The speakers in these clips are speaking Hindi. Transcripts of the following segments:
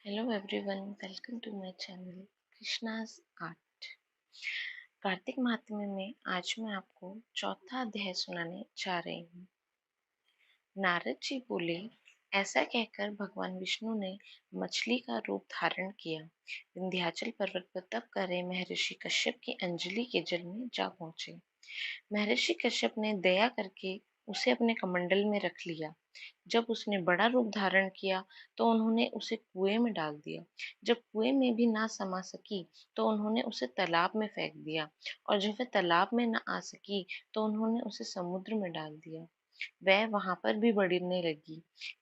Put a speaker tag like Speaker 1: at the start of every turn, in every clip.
Speaker 1: Hello everyone, welcome to my channel Krishna's Art। Kartik महात्म्य में आज मैं आपको चौथा अध्याय सुनाने जा रही हूँ। नारद जी बोले, ऐसा कहकर भगवान विष्णु ने मछली का रूप धारण किया। विंध्याचल पर्वत पर तप कर रहे महर्षि कश्यप की अंजलि के जल में जा पहुंचे। महर्षि कश्यप ने दया करके उसे अपने कमंडल में रख लिया। जब उसने बड़ा रूप धारण किया तो उन्होंने उसे कुएं में डाल दिया। जब कुएं में भी ना समा सकी तो उन्होंने उसे तालाब में फेंक दिया, और जब वह तालाब में न आ सकी तो उन्होंने उसे समुद्र में डाल दिया। वह वहां पर भी बढ़ने लगी।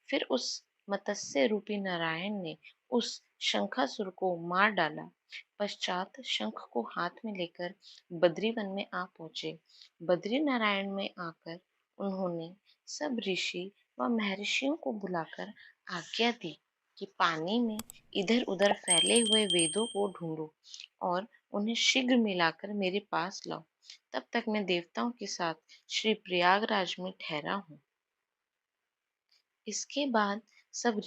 Speaker 1: फिर उस मत्स्य रूपी नारायण ने उस शंखासुर को मार डाला। पश्चात शंख को हाथ में लेकर बद्री वन में आ पहुंचे। बद्री नारायण में आकर उन्होंने सब ऋषि व महर्षियों को बुलाकर आज्ञा दी कि पानी में इधर उधर फैले हुए वेदों को ढूंढो और उन्हें शीघ्र मिलाकर मेरे पास लाओ। तब तक मैं देवताओं के साथ श्री प्रयागराज में ठहरा हूँ। इसके बाद सब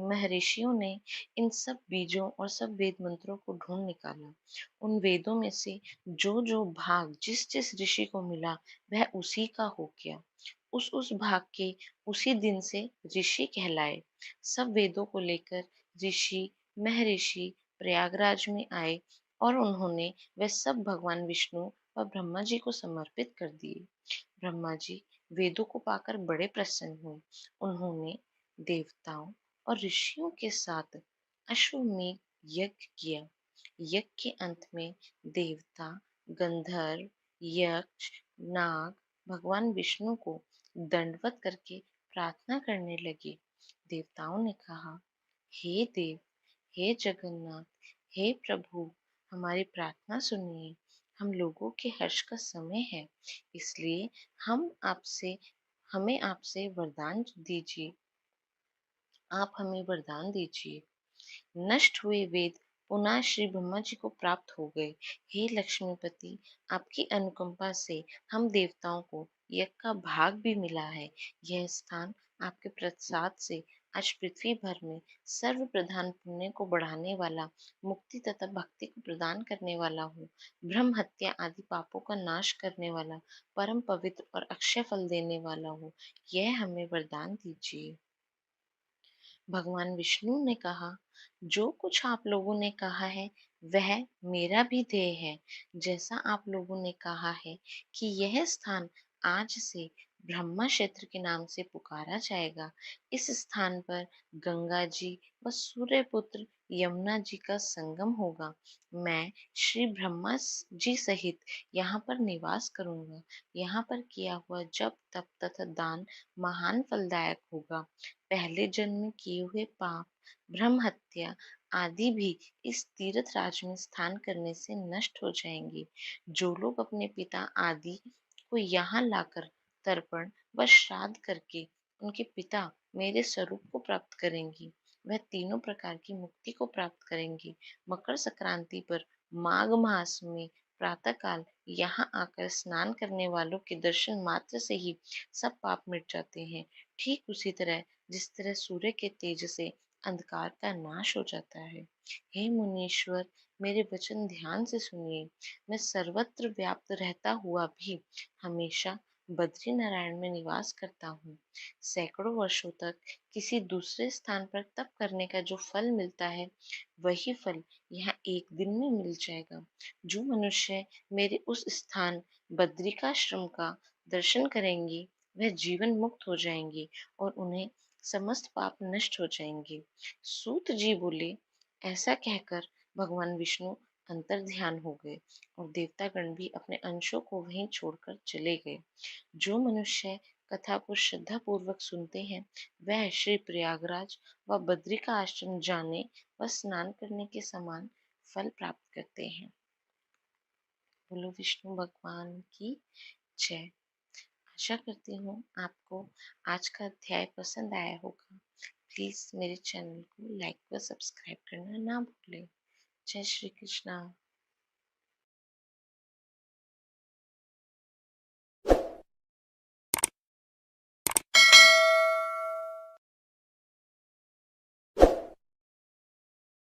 Speaker 1: महर्षियों ने इन सब बीजों और सब वेद मंत्रों को ढूंढ निकाला। उन वेदों में से जो जो भाग जिस जिस ऋषि को मिला वह उसी का हो गया। उस भाग के उसी दिन से ऋषि कहलाए। सब वेदों को लेकर ऋषि महर्षि प्रयागराज में आए और उन्होंने वे सब भगवान विष्णु व ब्रह्मा जी को समर्पित कर दिए। ब्रह्मा जी वेदों को पाकर बड़े प्रसन्न हुए। उन्होंने देवताओं और ऋषियों के साथ अश्वमेध यज्ञ किया। यज्ञ के अंत में देवता, गंधर्व, यक्ष, नाग भगवान विष्णु को दंडवत करके प्रार्थना करने लगे। देवताओं ने कहा, हे देव, हे जगन्नाथ, हे प्रभु, हमारी प्रार्थना सुनिए। हम लोगों के हर्ष का समय है, इसलिए हमें आपसे वरदान दीजिए। आप हमें वरदान दीजिए। नष्ट हुए वेद पुनः श्री ब्रह्मा जी को प्राप्त हो गए। हे लक्ष्मीपति, आपकी अनुकंपा से हम देवताओं को यज्ञ का भाग भी मिला है। यह स्थान आपके प्रसाद से आज पृथ्वी भर में सर्व प्रधान पुण्य को बढ़ाने वाला, मुक्ति तथा भक्ति को प्रदान करने वाला हो, ब्रह्म हत्या आदि पापों का नाश करने वाला, परम पवित्र और अक्षय फल देने वाला हो। यह हमें वरदान दीजिए। भगवान विष्णु ने कहा, जो कुछ आप लोगों ने कहा है वह मेरा भी ध्येय है। जैसा आप लोगों ने कहा है कि यह स्थान आज से ब्रह्मा क्षेत्र के नाम से पुकारा जाएगा, इस स्थान पर गंगा जी व सूर्यपुत्र यमुना जी का संगम होगा। मैं श्री ब्रह्मा जी सहित यहाँ पर निवास करूंगा। यहाँ पर किया हुआ जप तप तथा दान महान फलदायक होगा। पहले जन्म में किए हुए पाप, ब्रह्म हत्या आदि भी इस तीर्थ राज में स्थान करने से नष्ट हो जाएंगे। जो लोग अपने पिता आदि को यहाँ लाकर तर्पण व श्राद्ध करके उनके पिता मेरे स्वरूप को प्राप्त करेंगी, वह तीनों प्रकार की मुक्ति को प्राप्त करेंगी। मकर संक्रांति पर माघ मास में प्रातः काल यहाँ आकर स्नान करने वालों के दर्शन मात्र से ही सब पाप मिट जाते हैं। ठीक उसी तरह जिस तरह सूर्य के तेज से अंधकार का नाश हो जाता है। हे मुनीश्वर, मेरे वचन ध्यान से सुनिए। मैं सर्वत्र व्याप्त रहता हुआ भी हमेशा बद्री नारायण में निवास करता हूँ। सैकड़ों वर्षों तक किसी दूसरे स्थान पर तप करने का जो फल मिलता है वही फल यहाँ एक दिन में मिल जाएगा। जो मनुष्य मेरे उस स्थान बद्रिकाश्रम का दर्शन करेंगे वह जीवन मुक्त हो जाएंगे और उन्हें समस्त पाप नष्ट हो जाएंगे। सूत जी बोले, ऐसा कहकर भगवान विष्णु अंतर ध्यान हो गए और देवतागण भी अपने अंशों को वहीं छोड़कर चले गए। जो मनुष्य कथा को श्रद्धा पूर्वक सुनते हैं वह श्री प्रयागराज व बद्रिका आश्रम जाने व स्नान करने के समान फल प्राप्त करते हैं। बोलो विष्णु भगवान की जय। आशा करती हूँ आपको आज का अध्याय पसंद आया होगा। प्लीज मेरे चैनल को लाइक व सब्सक्राइब करना ना भूलें। जय श्री कृष्णा।